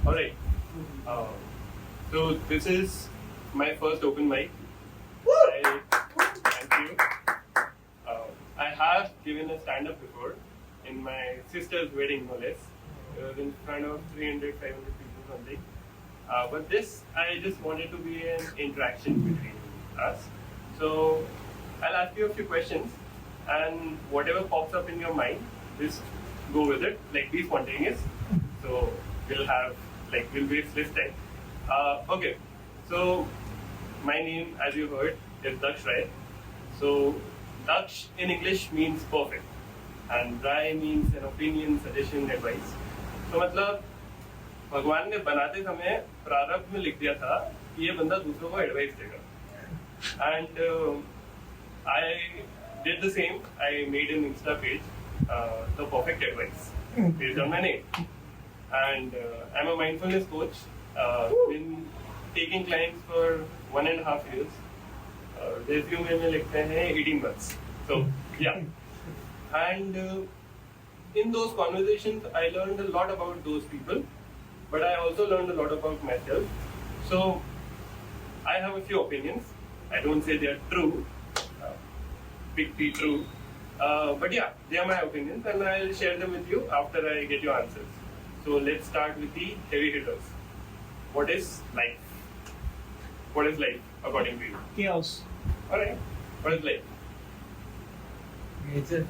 Alright. Uh, so this is my first open mic. Thank you. I have given a stand-up before in my sister's wedding, no less. It was in front of 300, 500 people something. But this, I just wanted to be an interaction between us. So I'll ask you a few questions, and whatever pops up in your mind, just go with it. Like, be spontaneous. So we'll waste less time. Okay. So my name, as you heard, is Daksh Rai. So Daksh in English means perfect, and Rai means an opinion, suggestion, advice. तो मतलब भगवान ने बनाते समय प्रारब्ध में लिख दिया था कि ये बंदा दूसरों को एडवाइस देगा. And I did the same. I made an Insta page, The Perfect Advice, based on my name. And I'm a mindfulness coach. Been taking clients for 1.5 years. Resume में लिखते हैं 18 months. So yeah. And in those conversations, I learned a lot about those people, but I also learned a lot about myself. So I have a few opinions. I don't say they are true, big T true, but yeah, they are my opinions, and I'll share them with you after I get your answers. So let's start with the heavy hitters. What is life? What is life according to you? Chaos. Alright. What is life? Nature.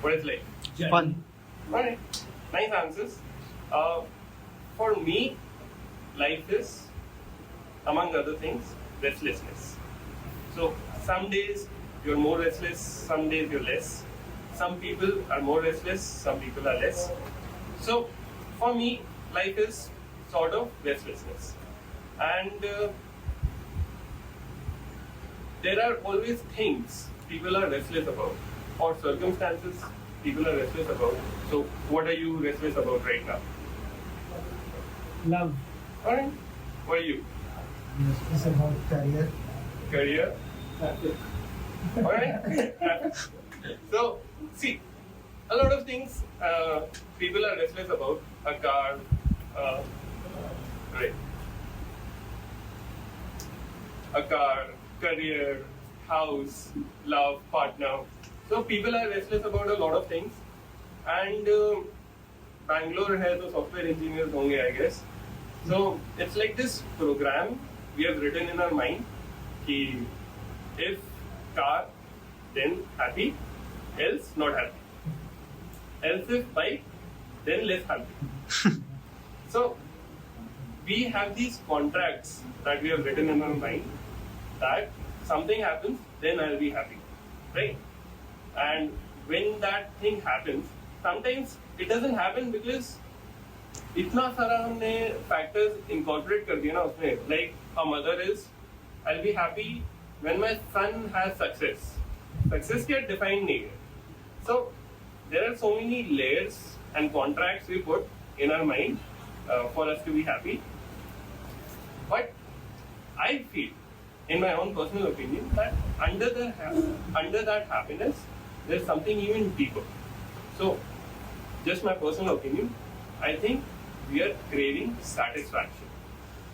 What is life? Fun. Alright. Nice answers. For me, life is, among other things, restlessness. So some days you're more restless, some days you're less. Some people are more restless, some people are less. So for me, life is sort of restlessness. And there are always things people are restless about, or circumstances people are restless about. So what are you restless about right now? Love. Alright. What are you? It's about career. Career? Alright. So, see, a lot of things people are restless about. A car, right. A car, career, house, love, partner. So people are restless about a lot of things. And Bangalore has the software engineers only, I guess. So it's like this program we have written in our mind. Ki if car, then happy, else not happy. Else if bike, then less happy. So we have these contracts that we have written in our mind that something happens, then I'll be happy, right? And when that thing happens, sometimes it doesn't happen because इतना सारा हमने factors incorporate कर दिया ना उसमें. Like a mother is, I'll be happy when my son has success. Success get defined नहीं है. So there are so many layers and contracts we put in our mind for us to be happy. But I feel, in my own personal opinion, that under that happiness, there's something even deeper. So, just my personal opinion, I think we are craving satisfaction.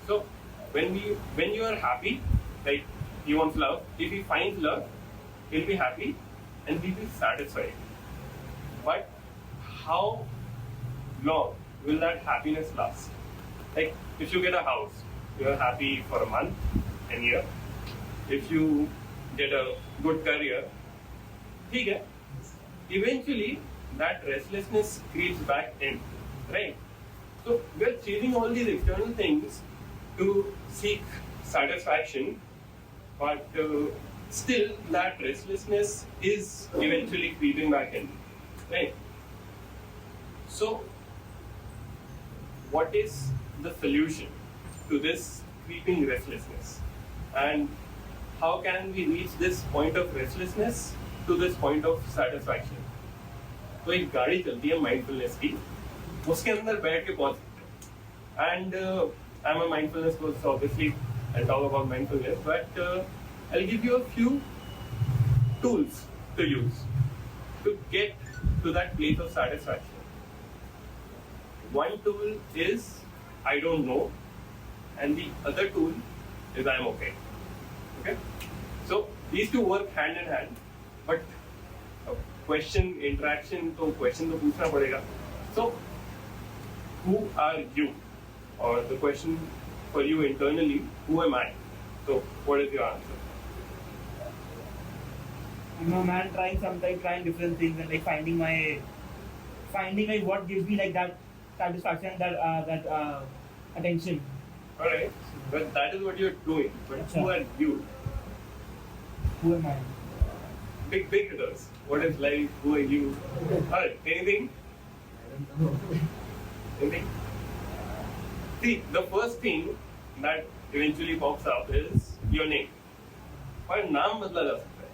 So, when you are happy, like he wants love, if he finds love, he'll be happy and he'll be satisfied. But how long will that happiness last? Like, if you get a house, you're happy for a month, a year. If you get a good career, ठीक है, eventually that restlessness creeps back in, right? So we're chasing all these external things to seek satisfaction, but still that restlessness is eventually creeping back in, right? So what is the solution to this creeping restlessness? And how can we reach this point of restlessness to this point of satisfaction? तो एक गाड़ी चलती है mindfulness की, उसके अंदर बैठ के पहुंच सकते हैं. And I'm a mindfulness coach, so obviously I'll talk about mindfulness, but I'll give you a few tools to use to get to that place of satisfaction. One tool is I don't know, and the other tool is I'm okay. Okay, so these two work hand in hand, but question interaction तो question तो पूछना पड़ेगा. So who are you, or the question for you internally, who am I? So what is your answer? I'm a man trying different things and like finding like what gives me like that satisfaction, that attention. Alright, but that is what you're doing. But who are you? Who am I? Big hitters. What is life? Who are you? Alright, anything? Anything? See, the first thing that eventually pops up is your name. और नाम बदला जा सकता है.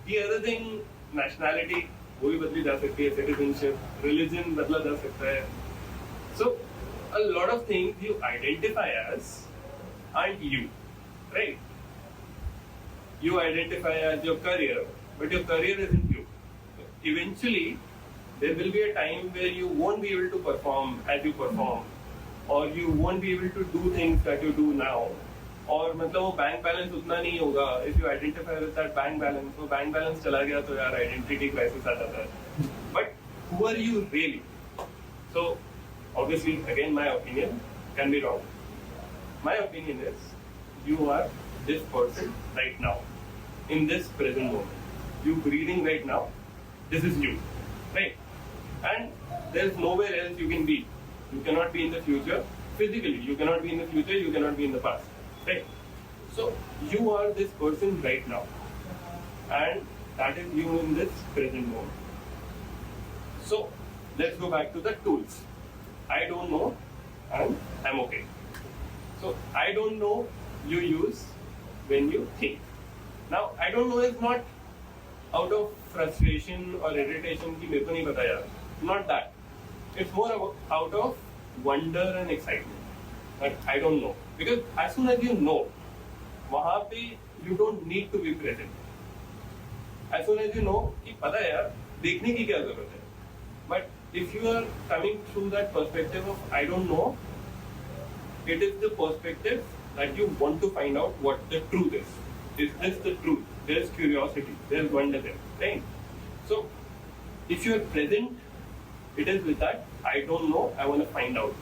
The other thing, nationality, वो भी बदली जा सकती है. Citizenship, religion बदला जा सकता है. So, a lot of things you identify as aren't you, right? You identify as your career, but your career isn't you. Eventually, there will be a time where you won't be able to perform as you perform, or you won't be able to do things that you do now. और मतलब वो bank balance उतना नहीं होगा. If you identify with that bank balance, वो bank balance चला गया तो यार identity crisis आ जाता है. But who are you really? So obviously, again, my opinion can be wrong. My opinion is you are this person right now, in this present moment. You breathing right now, this is you, right? And there's nowhere else you can be. You cannot be in the future physically. You cannot be in the future. You cannot be in the past, right? So you are this person right now, and that is you in this present moment. So let's go back to the tools. I don't know, and I'm okay. So I don't know you use when you think. Now I don't know is not out of frustration or irritation कि मेरे को नहीं पता यार. Not that. It's more out of wonder and excitement. But I don't know. Because as soon as you know, वहाँ पे you don't need to be present. As soon as you know कि पता है यार देखने की क्या जरूरत है. But if you are coming through that perspective of I don't know, it is the perspective that you want to find out what the truth is. Is this the truth? There's curiosity, there's wonder there, right? So, if you are present, it is with that I don't know, I want to find out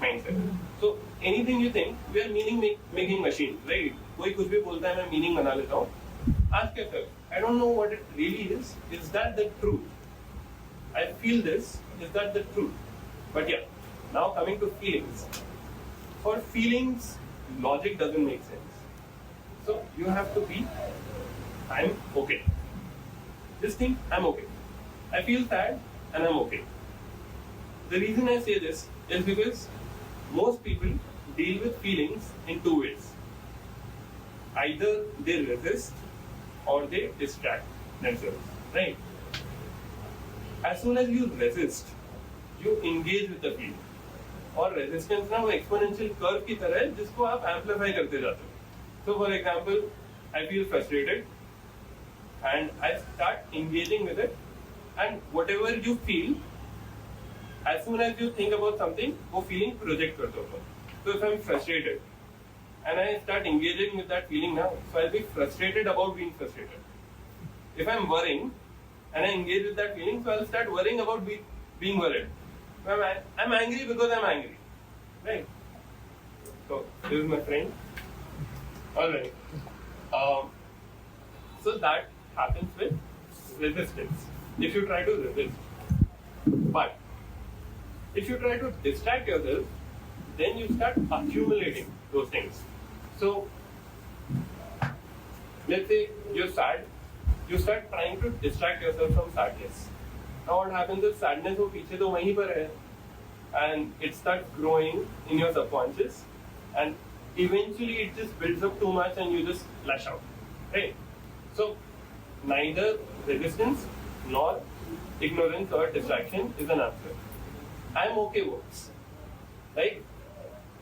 mindset. So, anything you think, we are meaning making machines, right? कोई कुछ भी बोलता है मैं meaning बना लेता हूँ. Ask yourself, I don't know what it really is. Is that the truth? I feel this. Is that the truth? But yeah, now coming to feelings. For feelings, logic doesn't make sense. So you have to be, I'm okay. This thing, I'm okay. I feel sad and I'm okay. The reason I say this is because most people deal with feelings in two ways. Either they resist or they distract themselves, right? As soon as you resist, you engage with the feeling. और resistance ना वो exponential curve की तरह है जिसको आप amplify करते जाते हो. So for example, I feel frustrated and I start engaging with it, and whatever you feel, as soon as you think about something, वो feeling project करते हो. So if I'm frustrated and I start engaging with that feeling now, so I'll be frustrated about being frustrated. If I'm worrying and I engage with that feeling, so I'll start worrying about being worried. I'm angry because I'm angry, right? So this is my friend. Alright. So that happens with resistance. If you try to resist, but if you try to distract yourself, then you start accumulating those things. So let's say you're sad, you start trying to distract yourself from sadness. Now what happens is sadness वो पीछे तो वहीं पर है, and it starts growing in your subconscious, and eventually it just builds up too much and you just lash out, right? So neither resistance nor ignorance or distraction is an answer. I'm okay works. Like,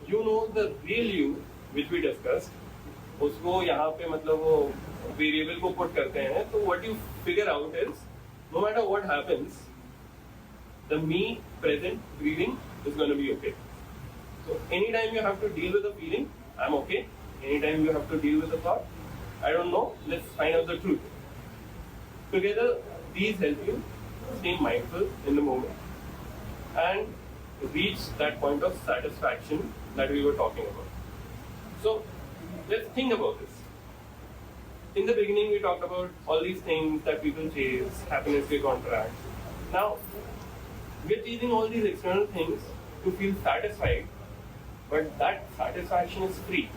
you know the real you which we discussed, उसको यहाँ पे मतलब वो variable को put करते हैं, तो what you figure out is no matter what happens, the me present breathing is going to be okay. So anytime you have to deal with a feeling, I'm okay. Anytime you have to deal with a thought, I don't know, let's find out the truth. Together, these help you stay mindful in the moment and reach that point of satisfaction that we were talking about. So let's think about this. In the beginning, we talked about all these things that people chase, happiness ke contract. Now, we're chasing all these external things to feel satisfied, but that satisfaction is free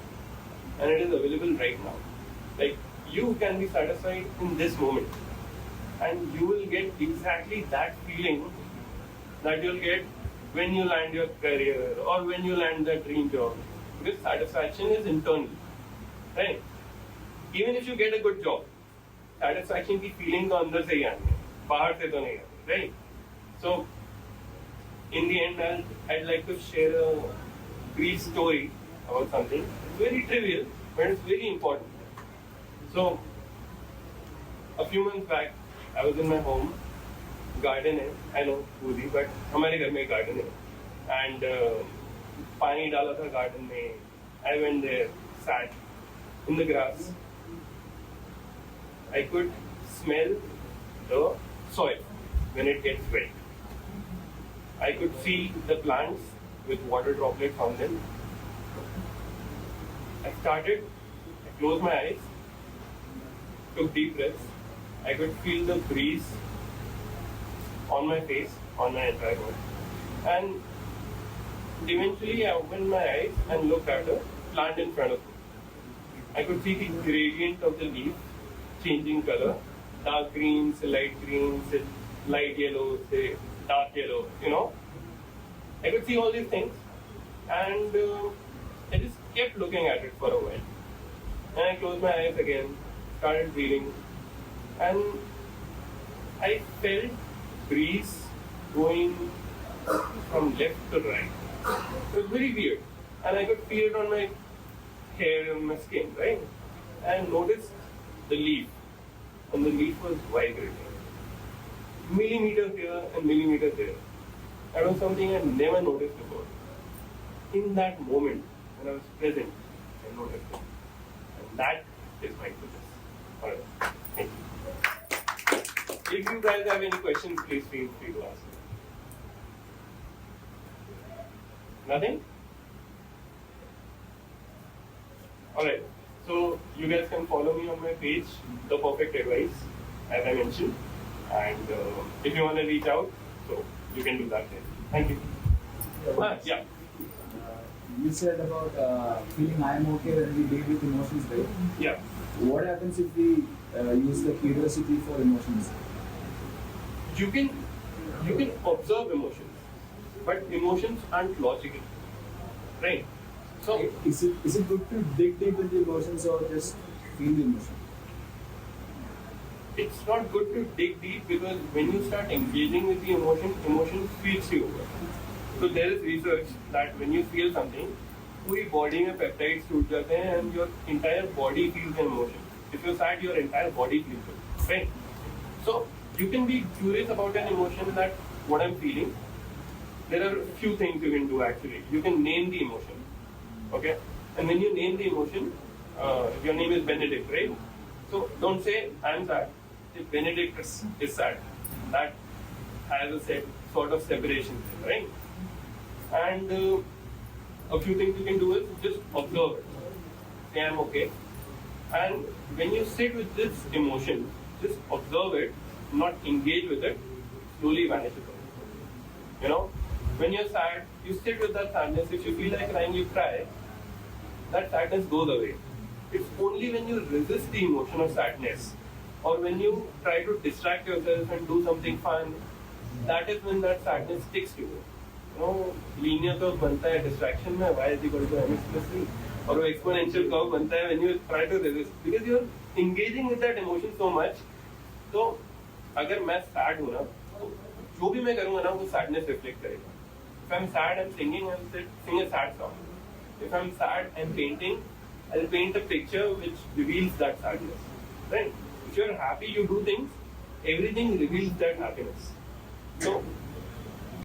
and it is available right now. Like, you can be satisfied in this moment and you will get exactly that feeling that you'll get when you land your career or when you land that dream job. Because satisfaction is internal, right? Even if you get a good job, satisfaction की feeling तो अंदर से ही आनी है, बाहर से तो नहीं आनी, right? So, in the end, I'd like to share a brief story about something. It's very trivial, but it's very important. So, a few months back, I was in my home, garden है, I know पूरी, but हमारे घर में garden है, and पानी डाला था garden में. I went there, sat in the grass. I could smell the soil when it gets wet. I could see the plants with water droplets on them. I closed my eyes, took deep breaths. I could feel the breeze on my face, on my entire body. And eventually I opened my eyes and looked at a plant in front of me. I could see the gradient of the leaf changing color, dark greens, light greens, light yellow, say dark yellow, you know. I could see all these things and I just kept looking at it for a while. And I closed my eyes again, started breathing, and I felt breeze going from left to right. It was very weird. And I could feel it on my hair and my skin, right? And I noticed the leaf, and the leaf was vibrating. Millimeter here and millimeter there. That was something I never noticed before. In that moment, when I was present, I noticed it. And that is mindfulness. Alright, thank you. If you guys have any questions, please feel free to ask me. Nothing? Alright, so you guys can follow me on my page, The Perfect Advice, as I mentioned. And if you want to reach out, so you can do that there. Thank you. Yeah. You said about feeling I am okay when we deal with emotions, right? Yeah. What happens if we use the curiosity for emotions? You can observe emotions, but emotions aren't logical, right? So Is it good to dig deep into emotions or just feel the emotion? it's not good to dig deep because when you start engaging with the emotion feeds you over. So there is research that when you feel something, पूरी body में peptides टूट जाते हैं and your entire body feels an emotion. If you're sad, your entire body feels it, right? So you can be curious about an emotion that what I'm feeling. There are a few things you can do actually. You can name the emotion, okay? And when you name the emotion, your name is Benedict, right? So don't say I'm sad. Say Benedict is sad. That has a sort of separation, right? And a few things you can do is just observe it. Say I'm okay. And when you sit with this emotion, just observe it, not engage with it, slowly vanishes away. You know, when you're sad, you sit with that sadness. If you feel like crying, you cry. That sadness goes away. It's only when you resist the emotion of sadness or when you try to distract yourself and do something fun, that is when that sadness sticks to you. You know, linear curve बनता है distraction में, y is equal to mx plus c, और वो exponential curve बनता है when you try to resist, because you're engaging with that emotion so much. तो अगर मैं sad हूँ ना, तो जो भी मैं करूँगा ना, वो sadness reflect करेगा. If I'm sad, I'm singing, I'll sing a sad song. If I'm sad, I'm painting, I'll paint a picture which reveals that sadness. Right? If you're happy, you do things, everything reveals that happiness. So